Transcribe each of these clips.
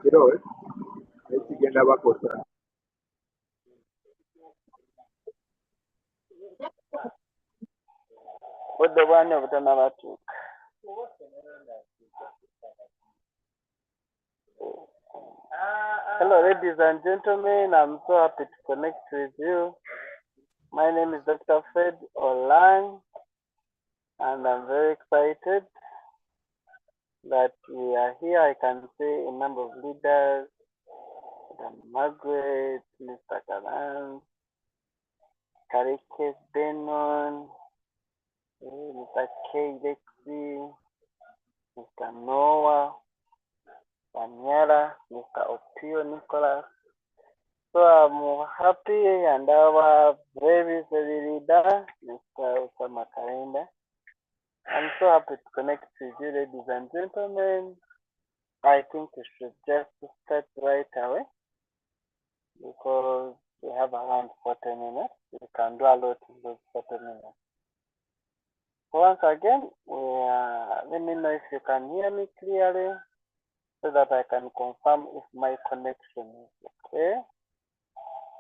Kirowe ekigenda bakosa budde bwani obutanabatuuka. Hello ladies and gentlemen, I'm so happy to connect with you. My name is Dr. Fred Olang, and I'm very excited that we are here. I can see a number of leaders, Madam Margaret, Mr. Karan, Karike Benon, Mr. K. Lexi, Mr. Noah, Daniela, Mr. Opio Nicholas. So I'm happy, and our very leader, Mr. Osama Karenda. I'm so happy to connect with you, ladies and gentlemen. I think we should just start right away because we have around 40 minutes. We can do a lot in those 40 minutes. So once again, let me know if you can hear me clearly so that I can confirm if my connection is okay.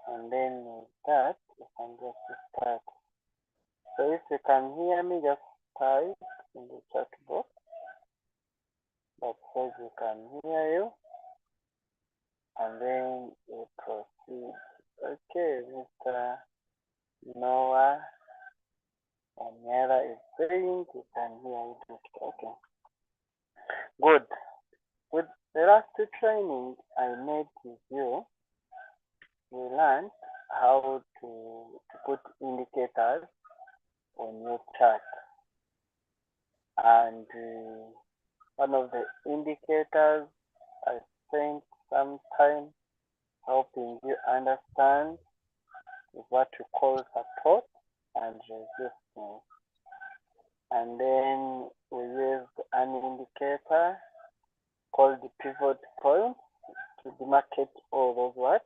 And then with that, we can just start. So if you can hear me, just type in the chat box that says we can hear you. And then we proceed. Okay, Mr. Noah Daniela is saying we can hear you. Okay. Good. With the last training I made with you, we learned how to put indicators on your chart. And one of the indicators I spent some time helping you understand is what we call support and resistance. And then we used an indicator called the pivot point to demarcate all those what?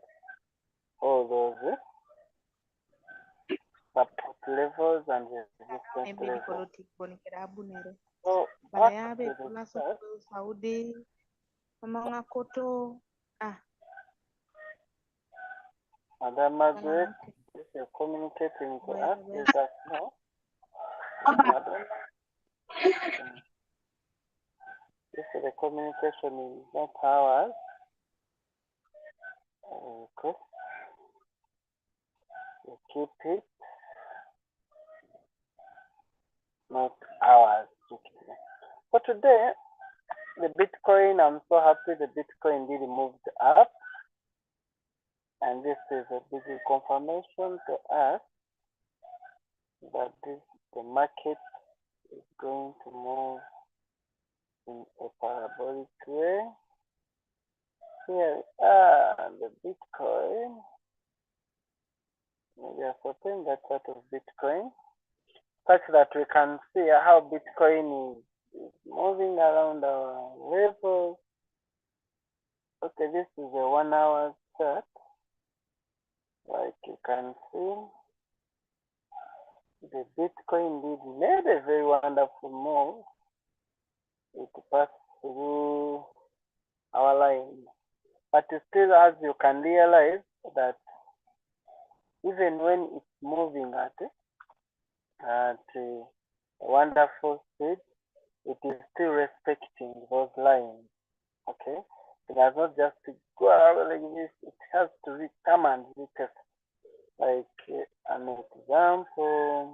All those support levels and resistance levels. So back to the chart. Madam Margaret, if you're communicating to us, let us know. Madam, if the communication is not ours, okay. keep it, not hours. So today, the Bitcoin, I'm so happy the Bitcoin did moved up. And this is a big confirmation to us that the market is going to move in a parabolic way. Here we are, the Bitcoin. We are sorting that out of Bitcoin, such that we can see how Bitcoin is moving around our levels. Okay, this is a 1 hour chart. Like you can see, the Bitcoin did made a very wonderful move. It passed through our line. But still, as you can realize that even when it's moving at a wonderful speed, it is still respecting those lines. Okay? It does not just go out like this, it has to come and retest. Like an example,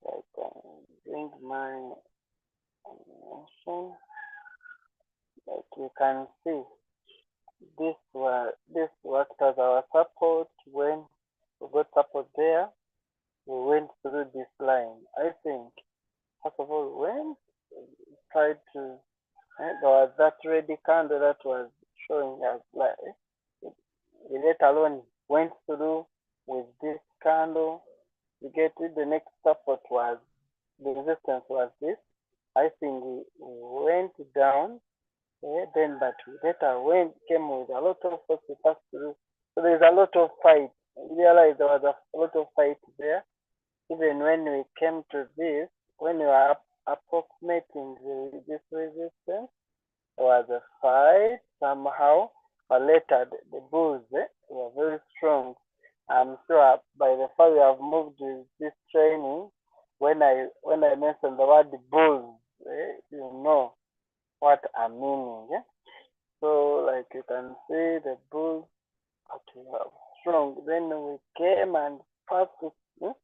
I can bring my animation. Like you can see, this worked as our support. When we got support there, we went through this line. I think first of all, when we tried to, there was that red candle that was showing us like let alone went through with this candle. You get it. The next support was the resistance was this. I think we went down. Then but later came with a lot of force to pass through. So there's a lot of fight. You realize there was a lot of fight there. Even when we came to this, when we were approximating this resistance, there was a fight somehow. But later the bulls were very strong. I'm sure by the time we have moved with this training, when I mentioned the word bulls, you know what I'm meaning. So like you can see the bulls are strong. Then we came and passed it,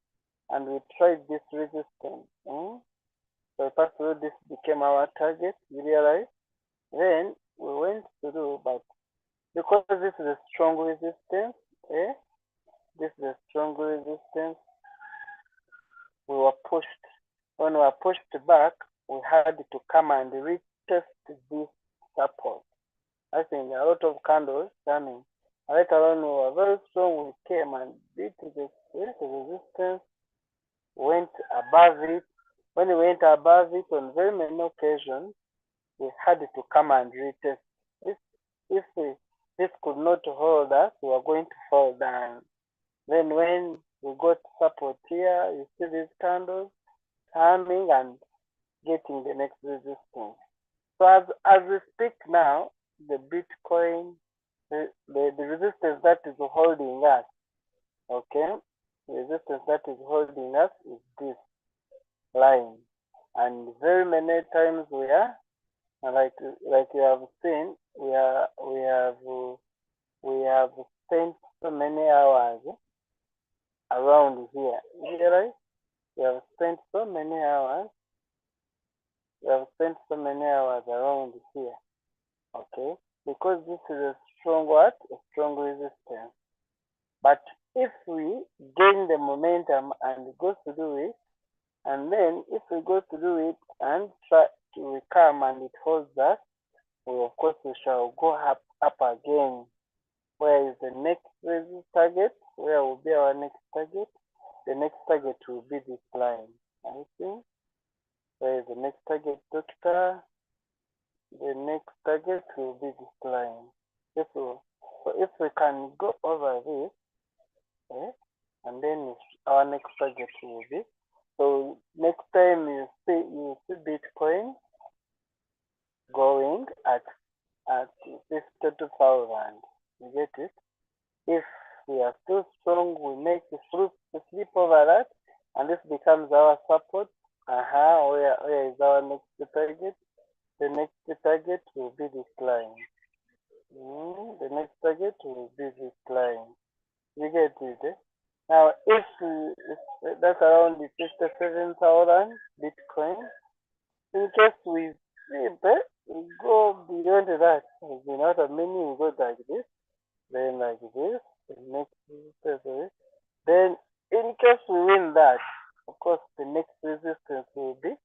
and we tried this resistance. So we passed through, this became our target, you realize. Then we went through, but because this is a strong resistance, this is a strong resistance, we were pushed. When we were pushed back, we had to come and retest this support. I think a lot of candles coming. Later on, we were very strong. We came and beat the resistance, went above it. When we went above it on very many occasions, we had to come and retest. If this could not hold us, we were going to fall down. Then when we got support here, you see these candles coming and getting the next resistance. So as we speak now, the Bitcoin, the resistance that is holding us, okay, the resistance that is holding us is this line. And very many times we are, like you have seen, we have spent so many hours around here. You realize? We have spent so many hours around here. Okay? Because this is a strong what? A strong resistance. But if we gain the momentum and go to do it, and then if we go to do it and try to come and it holds us, of course we shall go up again. Where is the next target? Where will be our next target? The next target will be this line. I think. Where is the next target, doctor? The next target will be this line. So if we can go over this, and then our next target will be. So next time you see Bitcoin going at 52,000. You get it? If we are still strong, we make the slip over that, and this becomes our support. Where is our next target? The next target will be this line. The next target will be this line. You get it? Now, if that's around the 57,000 Bitcoin, in case we flip it, we go beyond that. You know, the many we go like this, then like this, the next resistance. Then, in case we win that, of course, the next resistance will be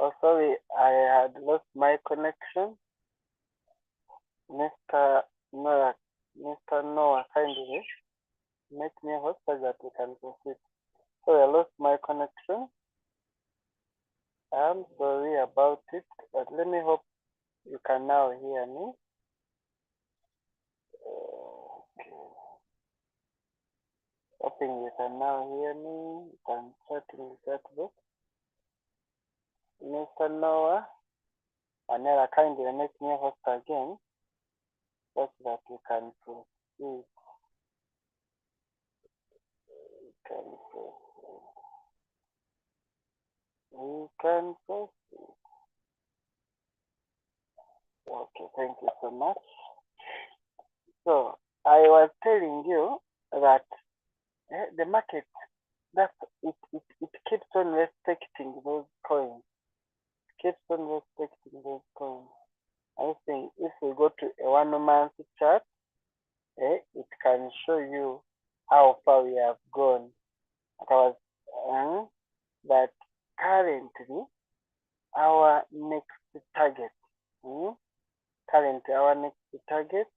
oh, sorry, I had lost my connection. Mr. Noah, Mr. Noah, kindly make me a host so that we can proceed. So I lost my connection. I'm sorry about it, but let me hope you can now hear me. Okay. Hoping you can now hear me. You can chat in the chat box. Mr. Noah, Anela, kindly make me a host again so that we can proceed. We can proceed. We can proceed. Okay, thank you so much. So I was telling you that the market, that it keeps on respecting those coins. Keeps on respecting those coins. I think if we go to a 1 month chart, it can show you how far we have gone. Because that currently our next target, currently our next target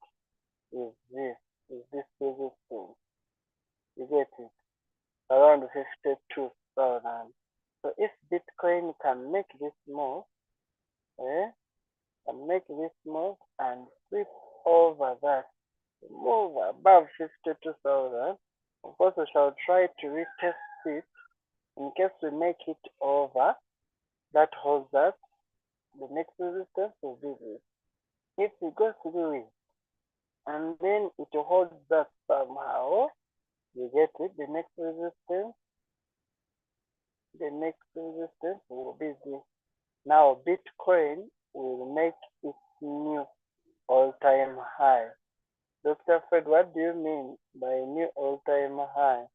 is this resistance. You get it? Around 52,000. So if Bitcoin can make this move, can make this move and flip over that, move above 52,000, of course we shall try to retest it. In case we make it over, that holds us, the next resistance will be this. If we go through it, and then it holds us somehow, you get it, the next resistance will be this. Now Bitcoin will make its new all-time high. Dr. Fred, what do you mean by new all-time high?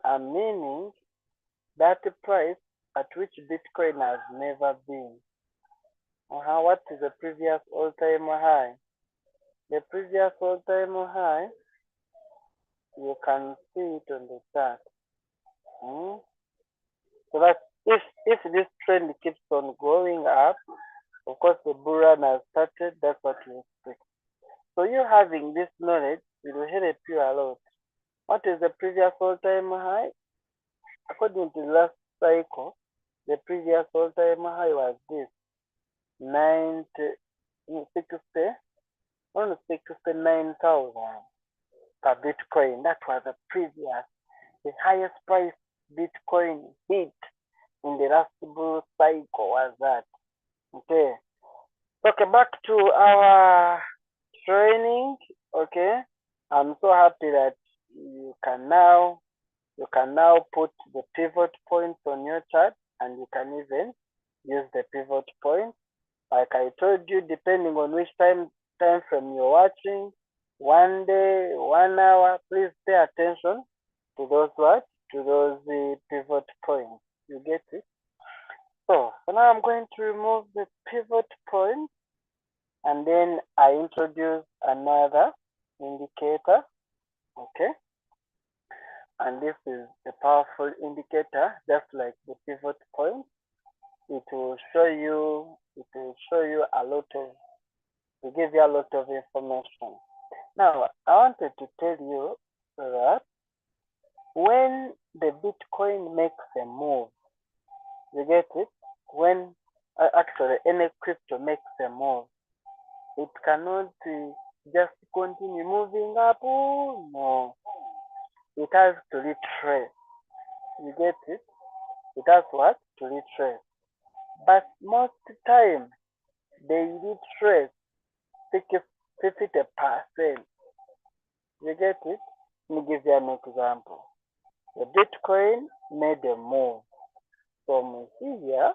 I'm meaning that price at which Bitcoin has never been. What is the previous all-time high? The previous all-time high, you can see it on the chart. So that if this trend keeps on going up, of course the bull run has started, that's what you expect. So you having this knowledge will help you a lot. What is the previous all-time high? According to the last cycle, the previous all-time high was this 90, 60, 169,000 per Bitcoin. That was the highest price Bitcoin hit in the last bull cycle was that. Okay. Okay, back to our training. Okay. I'm so happy that you can now put the pivot points on your chart, and you can even use the pivot point. Like I told you, depending on which time frame you're watching, 1 day, 1 hour, please pay attention to those pivot points. You get it? So now I'm going to remove the pivot point, and then I introduce another indicator. Okay. And this is a powerful indicator, just like the pivot point. It will show you a lot of, to give you a lot of information. Now, I wanted to tell you that when the Bitcoin makes a move, you get it? When actually any crypto makes a move, it cannot just continue moving up. Oh, no. It has to retrace. You get it? It has what? To retrace. But most time, they retrace 50%. You get it? Let me give you an example. The Bitcoin made a move from here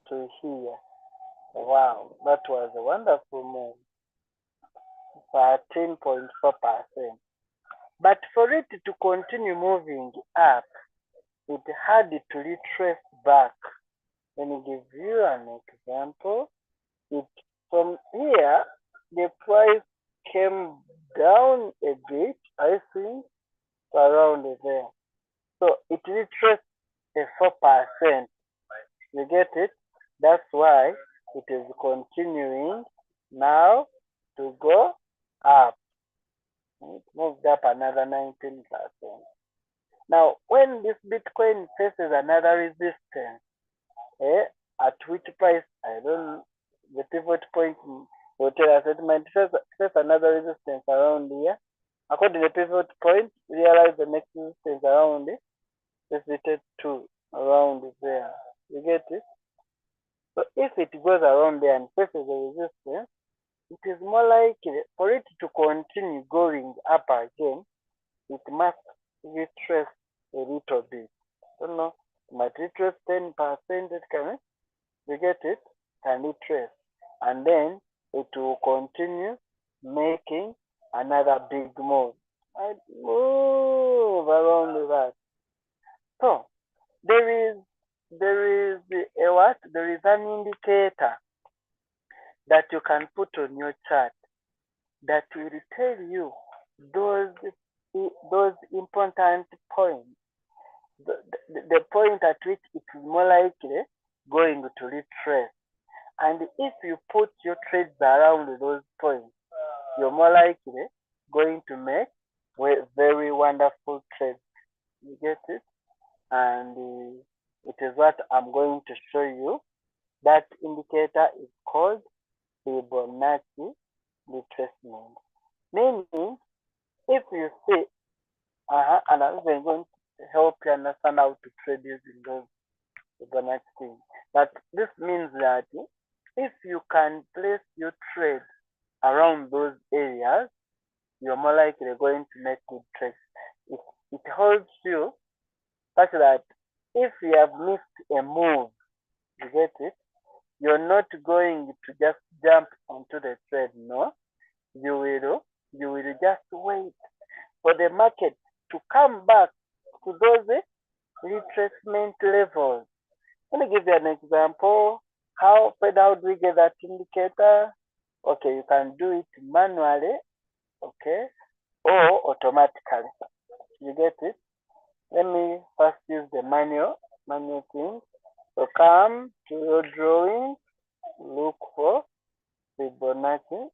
to here. Wow, that was a wonderful move. 13.4%. But for it to continue moving up, it had to retrace back. Let me give you an example. From here, the price came down a bit, I think, around there. So it retraced a 4%. You get it? That's why it is continuing now to go up. It moved up another 19%. Now, when this Bitcoin faces another resistance, at which price, I don't know, the pivot point will tell us it might face another resistance around here. According to the pivot point, realize the next resistance around it is visited to around there. You get it? So if it goes around there and faces a resistance, it is more likely for it to continue going up again. It must retrace a little bit. I don't know, it might retrace 10%. It can, you get it? Can retrace, and then it will continue making another big move. I move around that. So there is a what? There is an indicator that you can put on your chart that will tell you those important points, the point at which it is more likely going to retrace. And if you put your trades around those points, you're more likely going to make very wonderful trades. You get it? And it is what I'm going to show you. That indicator is called Fibonacci retracement. Meaning, if you see, and I'm even going to help you understand how to trade using those Fibonacci things. But this means that if you can place your trade around those areas, you're more likely going to make good trades. It helps you such that if you have missed a move, you get it, you're not going to just jump onto the trade. No, you will just wait for the market to come back to those retracement levels. Let me give you an example. How do we get that indicator? Okay, you can do it manually, okay, or automatically. You get it? Let me first use the manual thing. So come to your drawing, look for Fibonacci.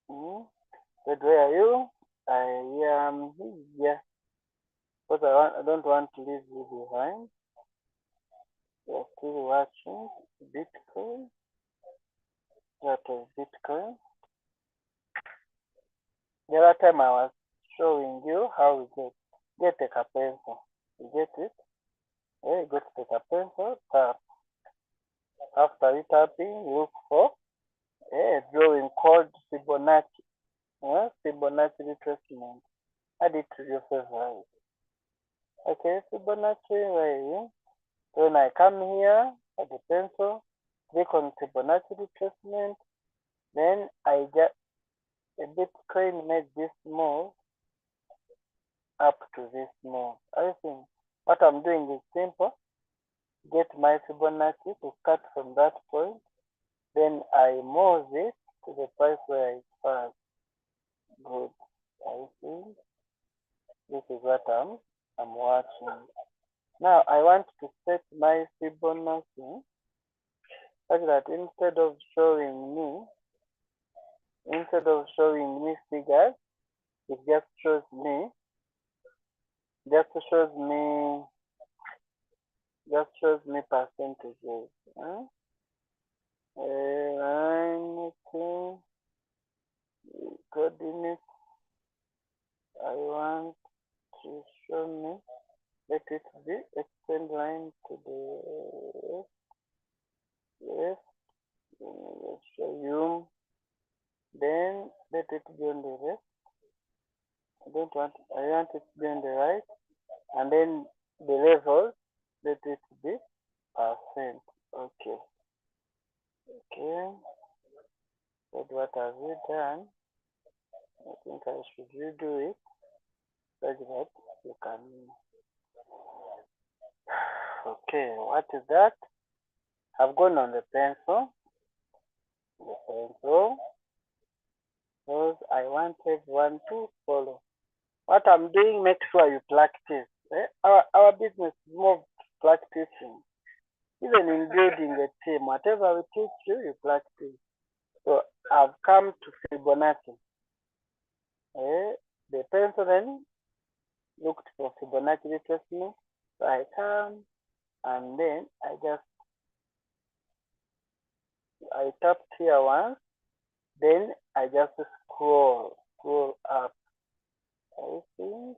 But where are you? I am here because I don't want to leave you behind. You're still watching Bitcoin. That is Bitcoin. The other time I was showing you how we get a pencil. You get it? Yeah, you go to take a pencil, tap. After you tapping, look for a drawing called Fibonacci. Fibonacci retracement. Add it to your favorite. Okay, Fibonacci way. When I come here at the pencil, click on Fibonacci retracement, then I get a Bitcoin made this move up to this move. I think what I'm doing is simple. Get my Fibonacci to start from that point, then I move it to the price where it was. Good. I think this is what I'm watching. Now I want to set my Fibonacci such that instead of showing me figures, it just shows me percentages. Anything coordinates I want to show me. Let it be extend line to the left. Let's show you. Then let it be on the left. I want it to be on the right. And then the level, let it be percent. Okay. But what have we done? I think I should redo it such that you can. Okay, what is that? I've gone on the pencil. Because I want everyone to follow. What I'm doing, make sure you practice. Our business is more practicing. Even in building a team, whatever we teach you, you practice. So I've come to Fibonacci. The pencil then looked for Fibonacci retracement. So I come and then I tapped here once. Then I just scroll up. I think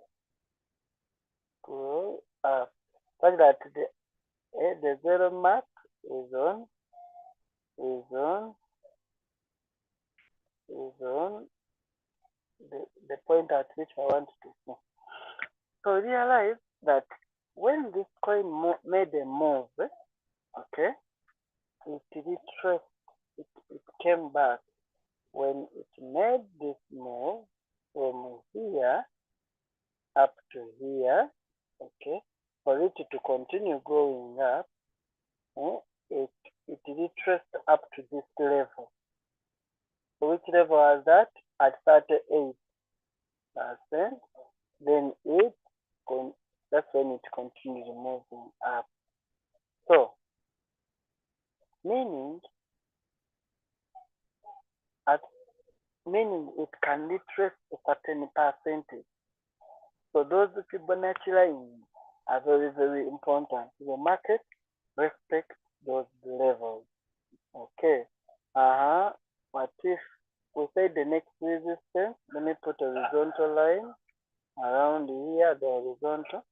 scroll up. Such that the zero mark is on the point at which I want to see. So realize that when this coin made a move, okay, it retraced, it came back. When it made this move from here up to here, okay, for it to continue going up, it retraced up to this level. So which level was that? At 38%. Then that's when it continues moving up. So, meaning it can retrace a certain percentage. So those Fibonacci lines are very, very important. The market respects those levels. Okay. What if we say the next resistance? Let me put a horizontal line around here, the horizontal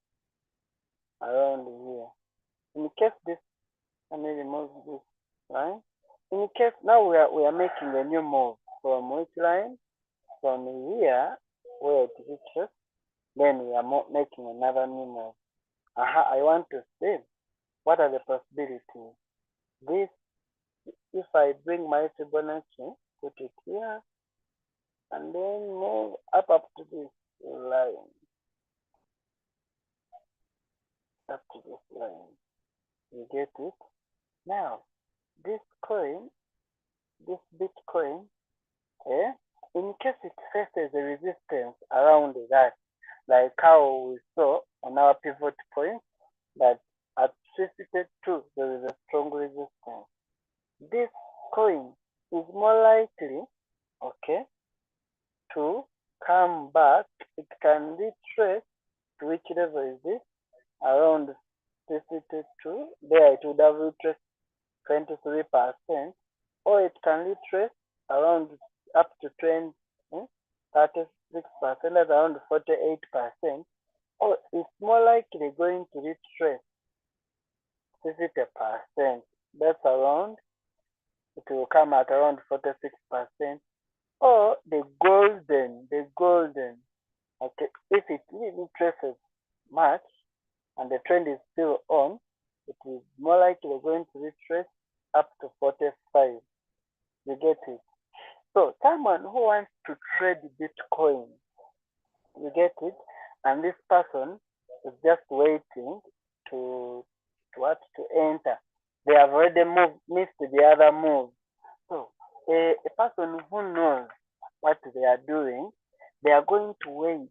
around here. In case this, let me remove this line. In case now we are making a new move from which line? From here where it reaches, then we are making another new move. I want to see what are the possibilities. This, if I bring my Fibonacci, put it here, and then move up to this line. Up to this line. You get it? Now, this coin, this Bitcoin, in case it faces a resistance around that, like how we saw on our pivot point, that at 52 there is a strong resistance. This coin is more likely, okay, to come back, it can retrace to which level is this? Around 52. There it would have retraced 23%, or it can retrace around up to 36%, that's around 48%, or it's more likely going to retrace 50%. That's around, it will come at around 46%. Or the golden, okay, if it really traces much and the trend is still on, it is more likely going to retrace up to 45. You get it? So someone who wants to trade Bitcoin, you get it? And this person is just waiting to to enter. They have already missed the other move. So a person who knows what they are doing, they are going to wait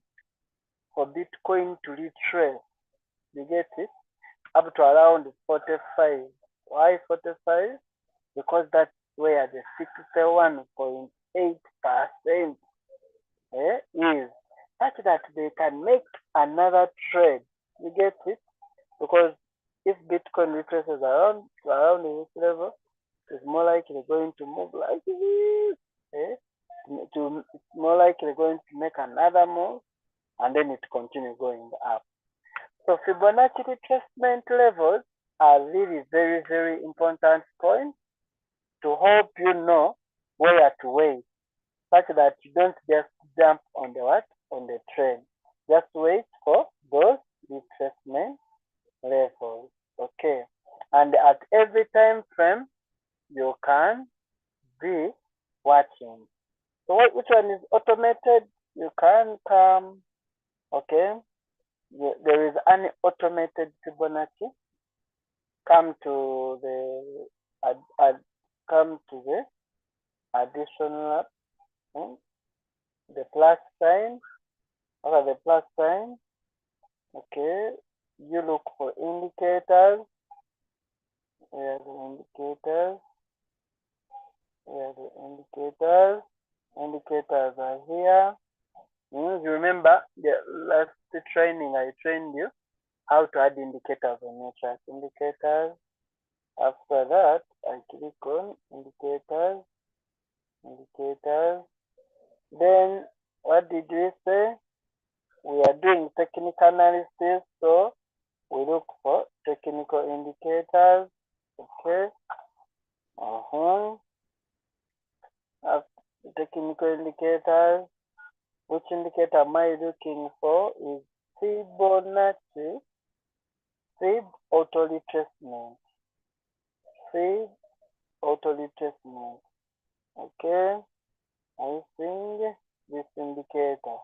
for Bitcoin to retrace. You get it? Up to around 45. Why 45? Because that's where the 61.8% is, such that they can make another trade. You get it? Because if Bitcoin retraces around this level, it's more likely going to move like this. It's more likely going to make another move, and then it continue going up. So Fibonacci retracement levels are really very, very important points to help you know where to wait, such that you don't just jump on the what? On the trend. Just wait for those retracement levels. Okay. And at every time frame, you can be watching. So which one is automated? You can come, okay. There is an automated Fibonacci. Come to the come to the additional the plus sign. What are the plus sign? Okay. You look for indicators. Where are the indicators? Where are the indicators? Indicators are here. You remember the last training I trained you how to add indicators on your chart. Indicators. After that, I click on indicators. Indicators. Then what did we say? We are doing technical analysis, so we look for technical indicators. Okay. After technical indicators, which indicator am I looking for? Is Fibonacci, Fib auto retracement. Fib auto retracement. Okay. I think this indicator.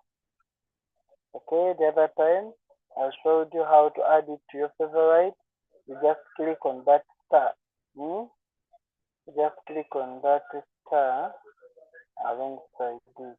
Okay, the other time I showed you how to add it to your favorite. You just click on that star. You just click on that star alongside this.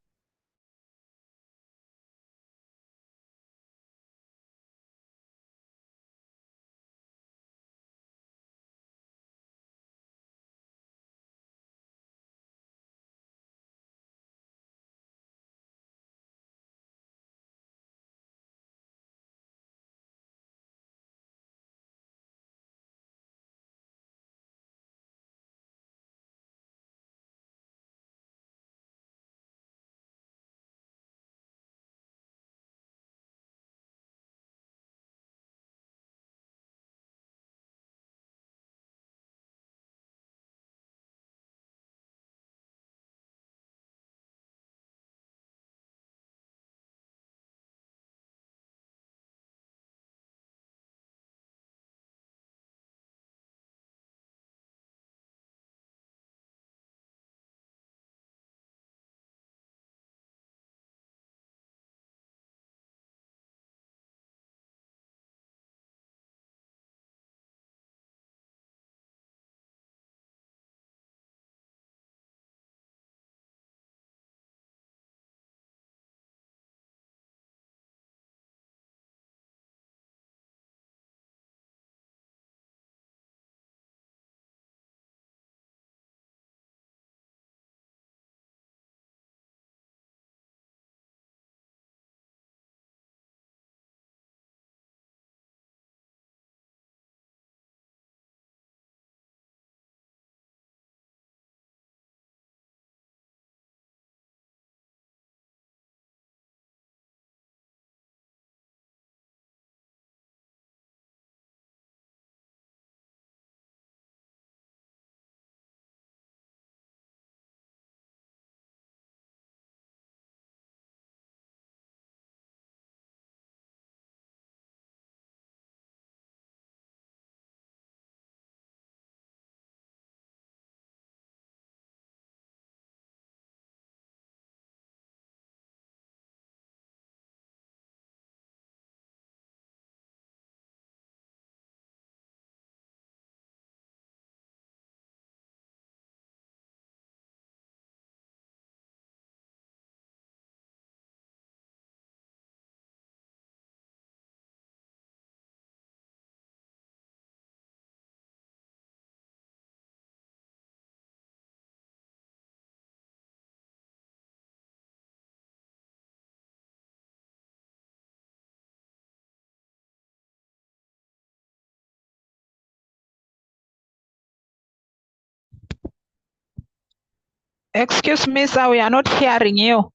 Excuse me, sir, we are not hearing you.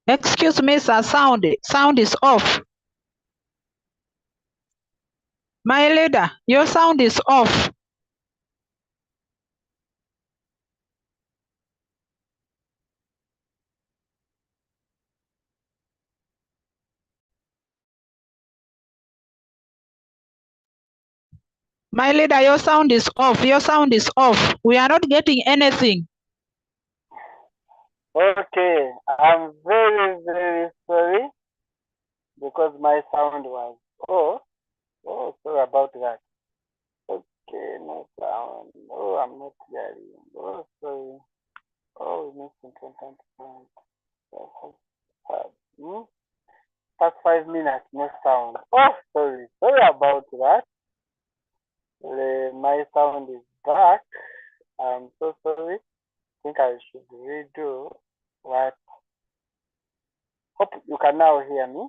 Excuse me, sir, sound is off. My leader, your sound is off. My leader, your sound is off. Your sound is off. We are not getting anything. Okay, I'm very, very sorry because my sound was off. Oh, sorry about that. Okay, no sound. Oh, I'm not hearing. Oh, sorry. Oh, we missed important point. Past 5 minutes, no sound. Oh, sorry. Sorry about that. My sound is back. I'm so sorry. I think I should redo what. Hope you can now hear me.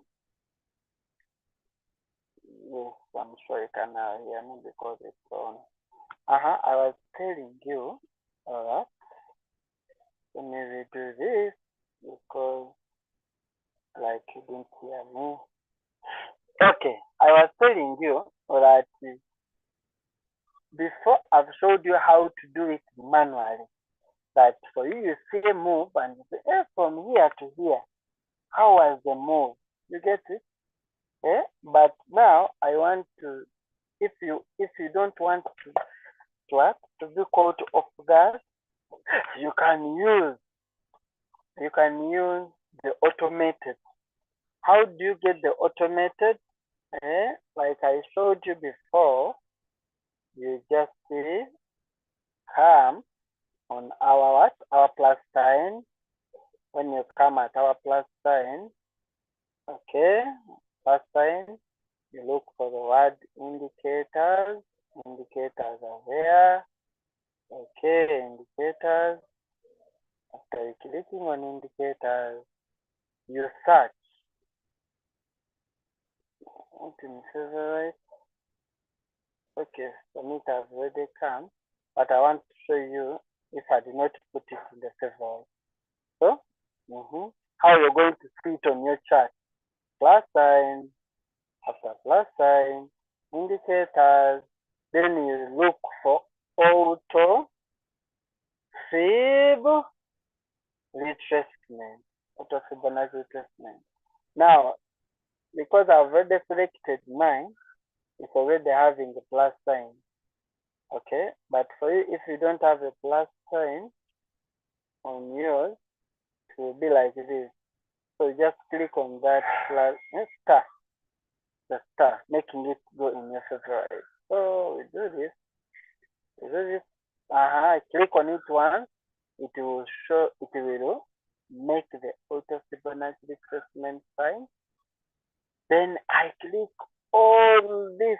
Yes, I'm sure you can now hear me because it's on. I was telling you. Alright. Let me redo this because like you didn't hear me. Okay, I was telling you that before I've showed you how to do it manually. That for you see a move and you say, from here to here, how was the move? You get it? But now I want to, if you don't want to be caught off guard, you can use the automated. How do you get the automated? Like I showed you before, you just come on our plus sign. When you come at our plus sign, okay, plus sign, you look for the word indicators. Indicators are there. Okay, indicators. After clicking on indicators, you search. In favorite. Okay, submit has already come, but I want to show you if I did not put it in the favorite. So, how you're going to see it on your chart. Plus sign, after plus sign, indicators, then you look for auto fib retracement. Auto Fibonacci retracement. Now, because I've already selected mine, it's already having a plus sign. Okay, but for you, if you don't have a plus sign on yours, it will be like this. So just click on that plus star, the star, making it go in your favorite. So we do this. Click on it once. It will show. It will make the auto Fibonacci retracement sign. Then I click on this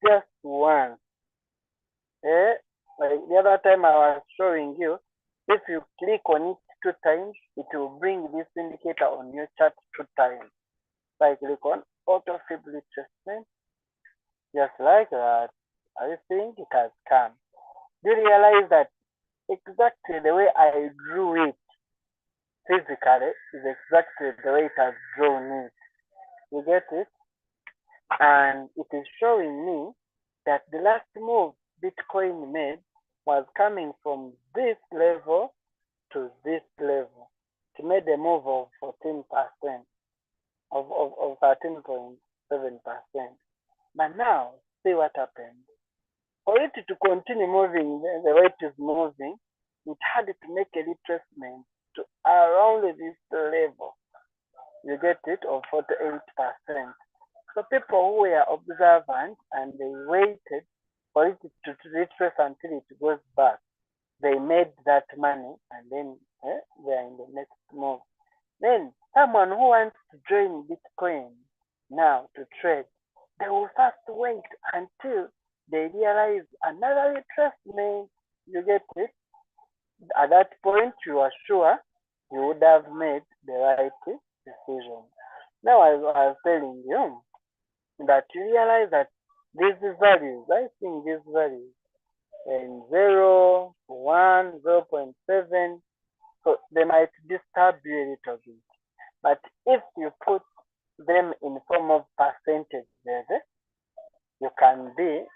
just once. Like the other time I was showing you, if you click on it 2 times, it will bring this indicator on your chart 2 times. So I click on auto fib retracement, just like that. I think it has come. Do you realize that exactly the way I drew it physically is exactly the way it has drawn it? You get it? And it is showing me that the last move Bitcoin made was coming from this level to this level. It made a move of 14%, of 13.7%. But now, see what happened. For it to continue moving the way it is moving, it had to make a retracement to around this level. You get it, of 48%. So people who were observant and they waited for it to retrace until it goes back, they made that money and then they are in the next move. Then someone who wants to join Bitcoin now to trade, they will first wait until they realize another retracement. You get it? At that point, you are sure you would have made the right decision. Now, I was telling you that you realize that these values, I think these values, in 0, 1, 0.7, So they might disturb you a little bit. But if you put them in form of percentages, you can do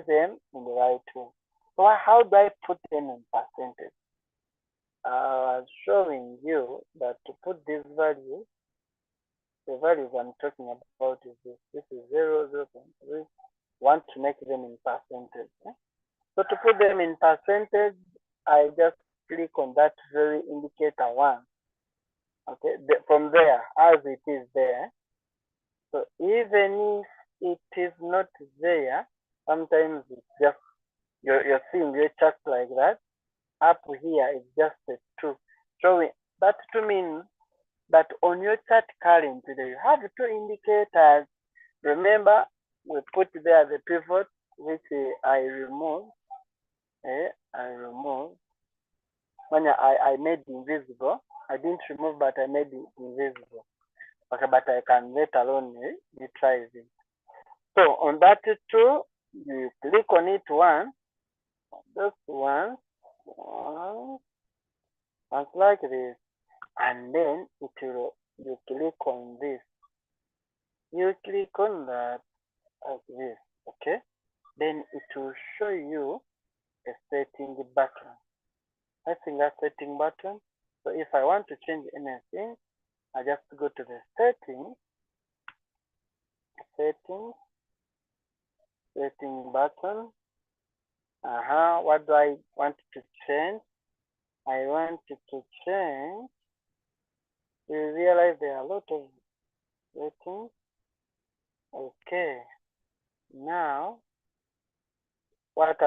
them in the right way. So how do I put them in percentage? I was showing you that to put these values, the values I'm talking about is this. This is 0, 0.3. Want to make them in percentage. So to put them in percentage, I just click on that very indicator 1. Okay, from there, as it is there. So even if it is not there, sometimes it's just you're seeing your chart like that. Up here is just a 2. Showing that to mean that on your chart currently you have 2 indicators. Remember, we put there the pivot which I removed. I removed when I made invisible. I didn't remove, but I made it invisible. Okay, but I can later on neutralize it. So on that 2, you click on it once, just once like this, and then you click on this. You click on that like this, okay? Then it will show you a setting button. I think that setting button. So if I want to change anything, I just go to the setting button. What do I want to change? I want to change. You realize there are a lot of settings. Okay. Now, what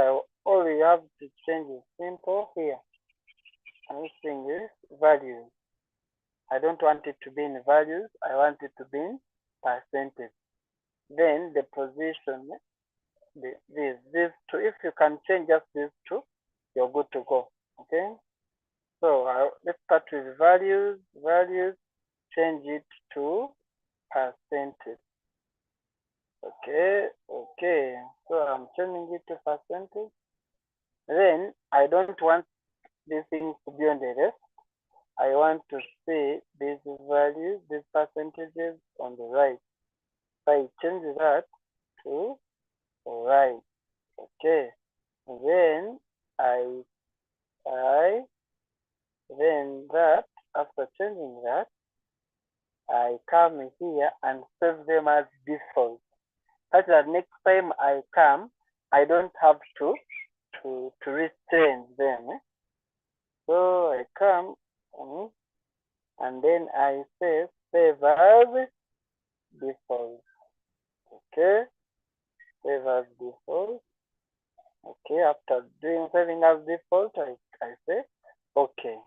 all you have to change is simple here. I'm saying this values. I don't want it to be in values. I want it to be in percentage. Then the position, these 2. If you can change just these 2, you're good to go. Okay. So let's start with values. Change it to percentage. Okay. So I'm changing it to percentage. Then I don't want these things to be on the left. I want to see these values, these percentages on the right. So I change that to right. Okay. Then after changing that, I come here and save them as default. Such that next time I come, I don't have to rechange them. So I come and then I say save as default. Okay, save as default. Okay, after doing saving as default, I say okay.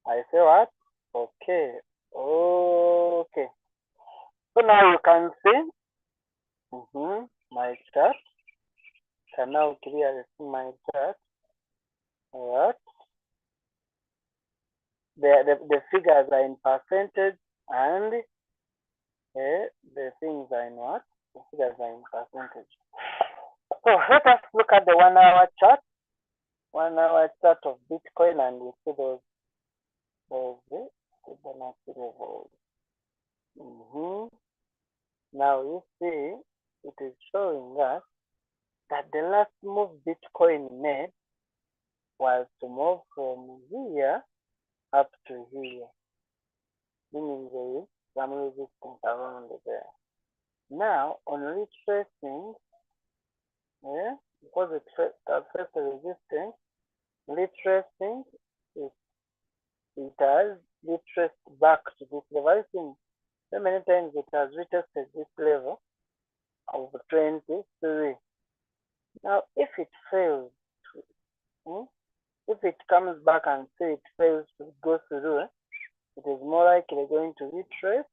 I say what? Okay. So now you can see my chart. Can now clearly see my chart. Alright. The figures are in percentage and the things are in what? The figures are in percentage. So let us look at the 1 hour chart. 1 hour chart of Bitcoin, and we see those Fibonacci levels. Now you see it is showing us that the last move Bitcoin made was to move from here up to here, meaning there is some resistance around there. Now on retracing, because it affects the resistance, retracing it has retraced back to this level. I think so many times it has retested this level of 23. Now if it fails if it comes back and say it fails to go through, it is more likely going to retrace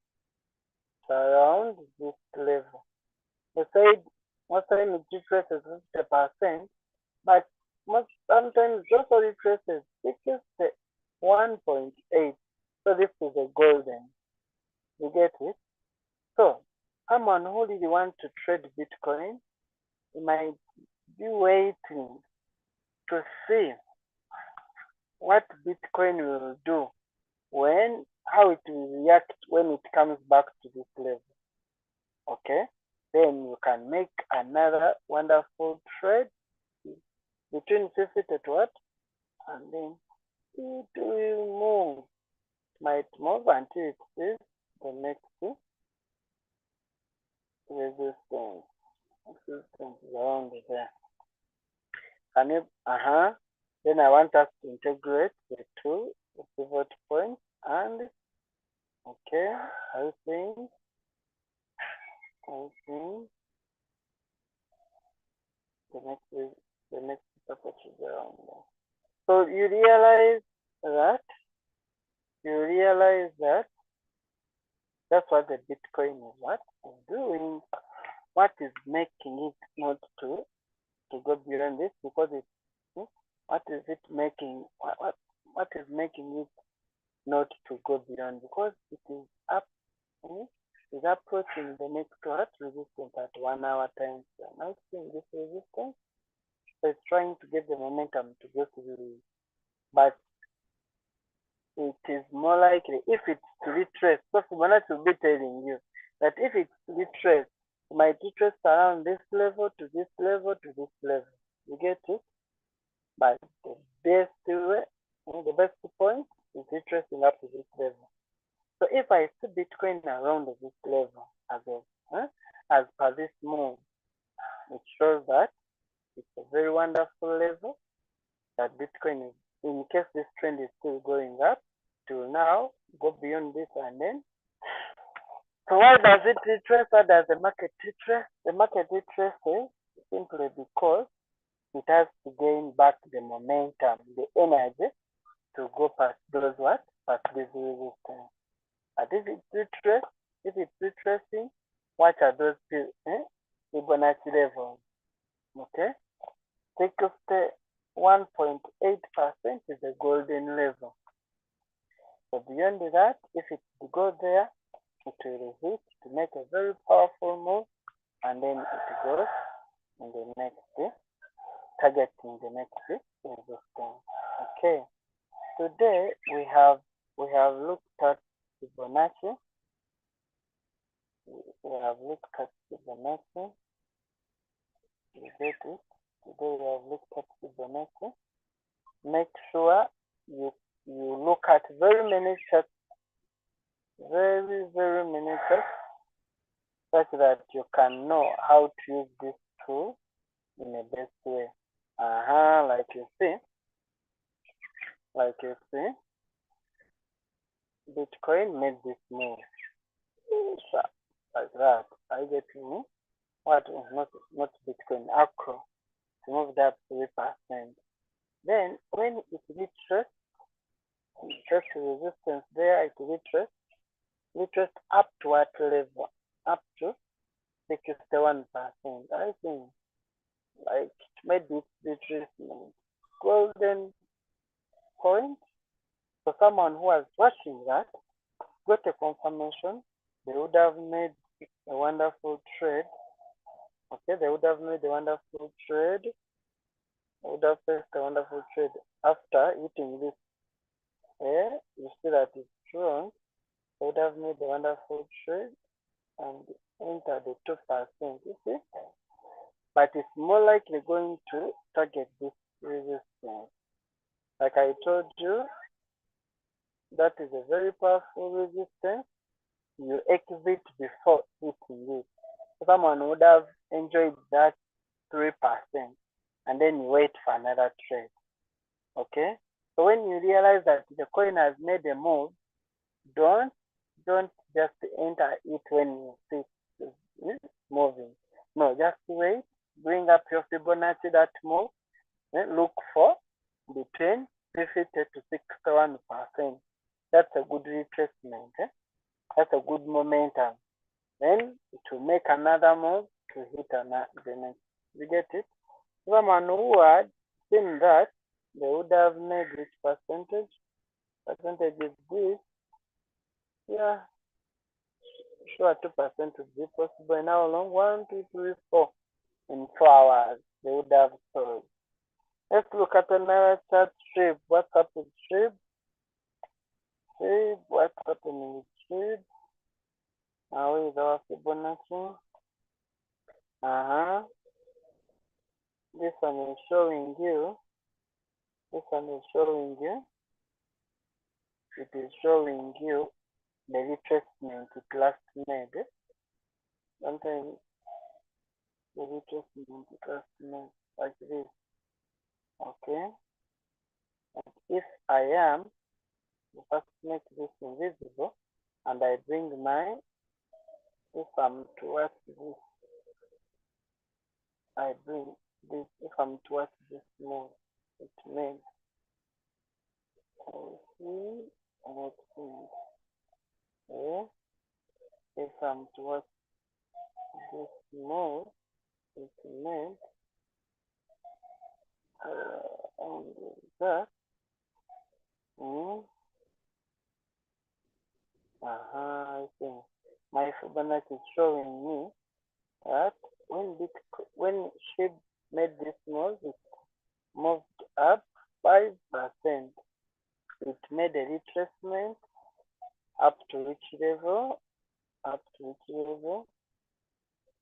around this level. I said most times it retraces 50%, but sometimes it also retraces 1.8. So this is a golden. You get it? So someone who really wants to trade Bitcoin, he might be waiting to see what Bitcoin will do how it will react when it comes back to this level. Okay, then you can make another wonderful trade between 50 to what, and then it will move. It might move until it sees the next resistance around there. Can you then I want us to integrate the two pivot points and okay, I think the next pivot is around there. So you realize that that's what the Bitcoin is doing. What is making it not to go beyond this? Because what is it making? What is making it not to go beyond? Because it is up. Is approaching the next resistance at 1 hour time. Now seeing this resistance, so it's trying to get the momentum to go to the, but it is more likely if it's to retrace. So Fibonacci will be telling you that if it's to retrace, it might retrace around this level to this level to this level. You get it? But the best way, the best point is retracing up to this level. So if I see Bitcoin around this level as per this move, it shows that it's a very wonderful level that Bitcoin is, in case this trend is still going up, it will now go beyond this and then. So why does it retrace? Why does the market retrace? The market retraces simply because it has to gain back the momentum, the energy to go past those past this resistance. And if it's retracing, what are those Fibonacci levels? Okay, 61.8% is the golden level. So beyond that, if it goes there, it will hit to make a very powerful move, and then it goes in the next targeting the next resistance. Okay, today we have looked at Fibonacci. We have looked at Fibonacci. You get it? Today we have looked at Fibonacci. Make sure you look at very many charts, very many charts, such that you can know how to use this tool in the best way. Like you see, Bitcoin made this move. Like that. I get me. What is not Bitcoin, Acro, moved up 3%. Then when it reaches resistance there, it reaches up to what level? Up to 61%. I think like maybe it retracement golden point. So someone who was watching that got a confirmation, they would have made a wonderful trade. Okay, they would have made a wonderful trade. They would have faced a wonderful trade after hitting this. You see that it's strong. They would have made a wonderful trade and enter the 2%. You see, but it's more likely going to target this resistance. Like I told you, that is a very powerful resistance. You exit before hitting it. Someone would have enjoyed that 3%, and then you wait for another trade. Okay, so when you realize that the coin has made a move, don't just enter it when you see it moving. No, just wait, bring up your Fibonacci that move, look for between 50 to 61%. That's a good retracement. That's a good momentum. Then it will make another move to hit the next. You get it? Someone who had seen that, they would have made which percentage? Percentage is this. Yeah, sure, 2% would be possible. And how long? 1, 2, 3, 4. In 4 hours, they would have sold. Let's look at another chart. SHIB. What's up with SHIB? SHIB. What's happening with SHIB? Now is our Fibonacci. This one is showing you. This one is showing you. It is showing you the retracement it last made. Sometimes the retracement it last made like this. Okay. And if I am, first make this invisible, and I bring my, if I'm towards this, I bring this, if I'm towards this mode, it means see, let's see, okay. If I'm towards this mode, it means and that I think my Fibonacci is showing me that when SHIB made this move, it moved up 5%. It made a retracement up to which level? Up to which level?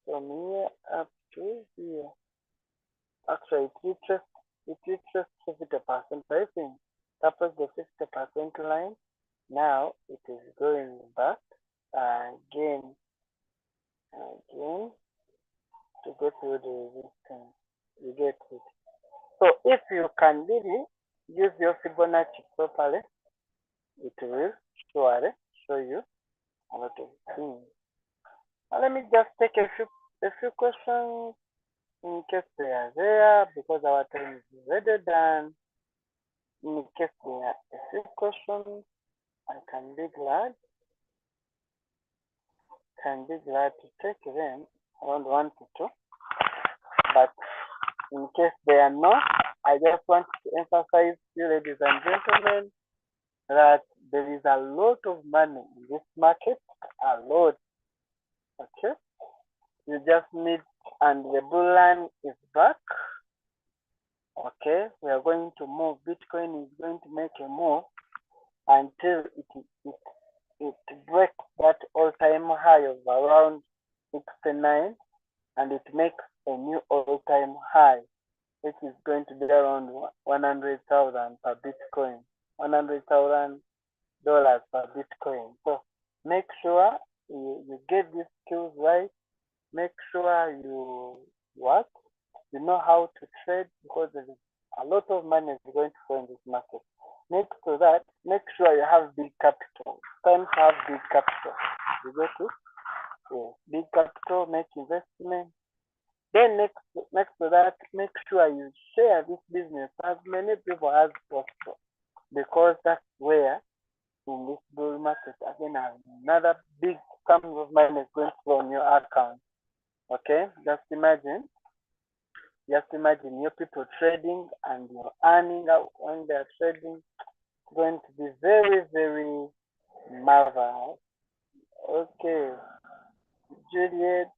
From here up to here. Actually, it retraced 50%. I think that was the 50% line. Now it is going back again to go through the resistance. You get it. So if you can really use your Fibonacci properly, it will surely show you a lot of things. Now let me just take a few questions in case they are there, because our time is already done. In case there are a few questions, I can be glad to take them around 1 to 2. But in case they are not, I just want to emphasize to you, ladies and gentlemen, that there is a lot of money in this market, a lot. Okay, you just need, and the bull line is back. Okay, we are going to move. Bitcoin is going to make a move until it breaks that all-time high of around 69, and it makes a new all-time high, which is going to be around 100,000 per Bitcoin, $100,000 per Bitcoin. So make sure you get these skills right. Make sure you know how to trade, because there is a lot of money is going to flow in this market. Make sure you have big capital. It's time to have big capital. You get it? Yeah. Big capital, make investment. Then next to that, make sure you share this business as many people as possible, because that's where in this bull market again another big sum of money is going to flow on your account. Okay, just imagine your people trading and you're earning out when they're trading. It's going to be very, very marvelous. Okay, Juliet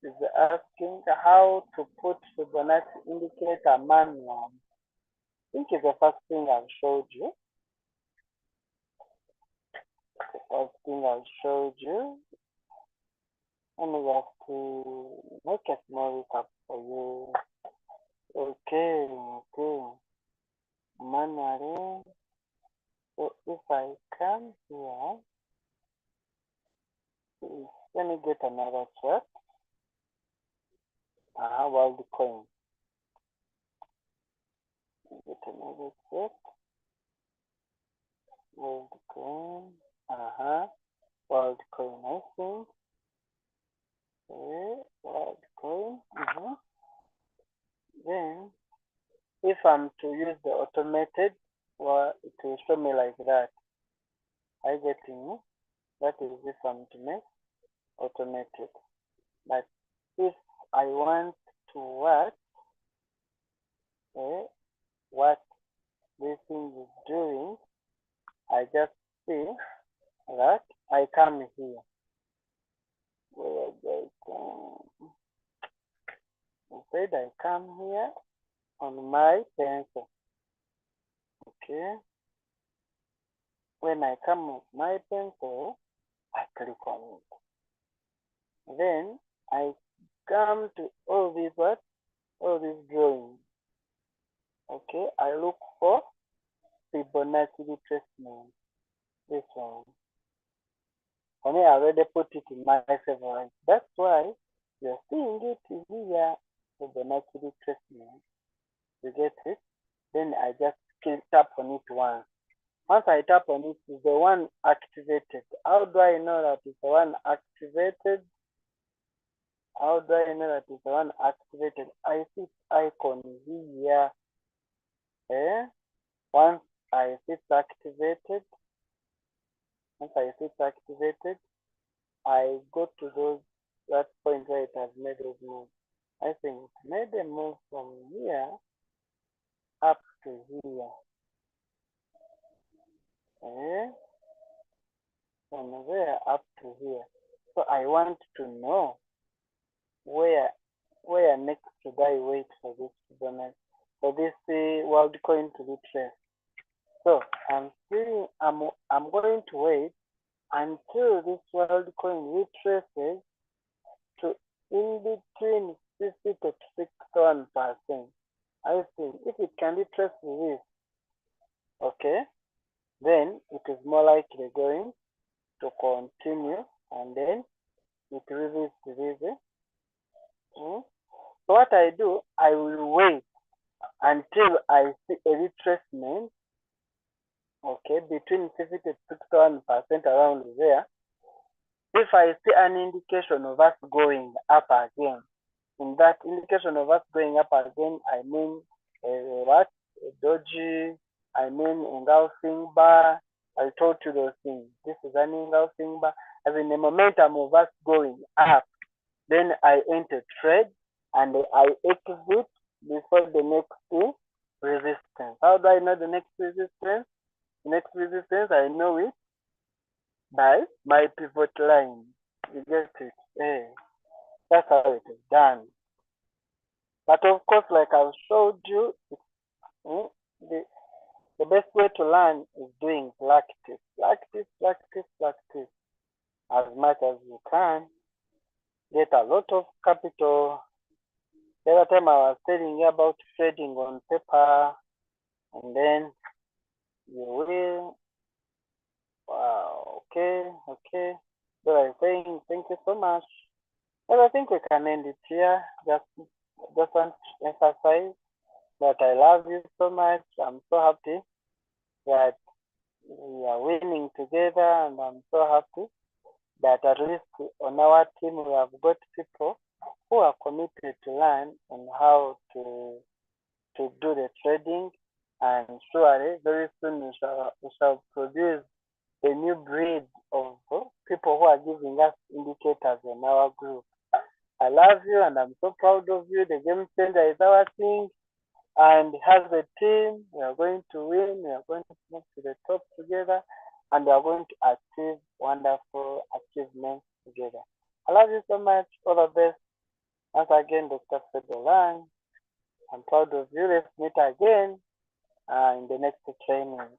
is asking how to put Fibonacci indicator manual. I think it's the first thing I've showed you. Let me just to make a small recap for you. Okay. Manually. So if I come here, let me get another chart. World coin. Get another chart. World coin. World coin, I think. Okay, world coin. Then, if I'm to use the automated, well, it will show me like that. I get me. That is if I'm to make automated. But if I want to watch what this thing is doing, I just see that I come here. I said I come here, on my pencil. Okay. When I come with my pencil, I click on it. Then I come to all these drawings. Okay, I look for Fibonacci retracement. This one. For me, I already put it in my favorite. That's why you're seeing it here. Fibonacci retracement. You get it? Then I just tap on it once. Once I tap on it, it's the one activated. How do I know that it's the one activated? How do I know that it's the one activated? I see icon here. Once I see it's activated, I go to that point where it has made a move. I think it made a move from here up to here. From there up to here. So I want to know where next should I wait for this world coin to retrace. So I'm going to wait until this world coin retraces to in between 50 to 61%. I think if it can retrace this, okay, then it is more likely going to continue, and then it reveals this. So what I do, I will wait until I see a retracement, okay, between 50 to 61% around there. If I see an indication of us going up again, in that indication of us going up again, I mean a doji, I mean engulfing bar. I told you those things. This is an engulfing bar. As in the momentum of us going up, then I enter trade and I exit before the next resistance. How do I know the next resistance? The next resistance, I know it by my pivot line. You get it? That's how it is done. But of course, like I've showed you, the best way to learn is doing practice. As much as you can. Get a lot of capital. The other time I was telling you about trading on paper, and then you will. Wow, okay. So I'm saying thank you so much. Well, I think we can end it here. Just want to emphasize that I love you so much. I'm so happy that we are winning together, and I'm so happy that at least on our team we have got people who are committed to learn on how to do the trading, and surely very soon we shall produce a new breed of people who are giving us indicators in our group. I love you and I'm so proud of you. The Game Changer is our thing, and as a team we are going to win. We are going to move to the top together, and we are going to achieve wonderful achievements together. I love you so much. All the best. Once again, Dr. Fred Olang. I'm proud of you. Let's meet again in the next training.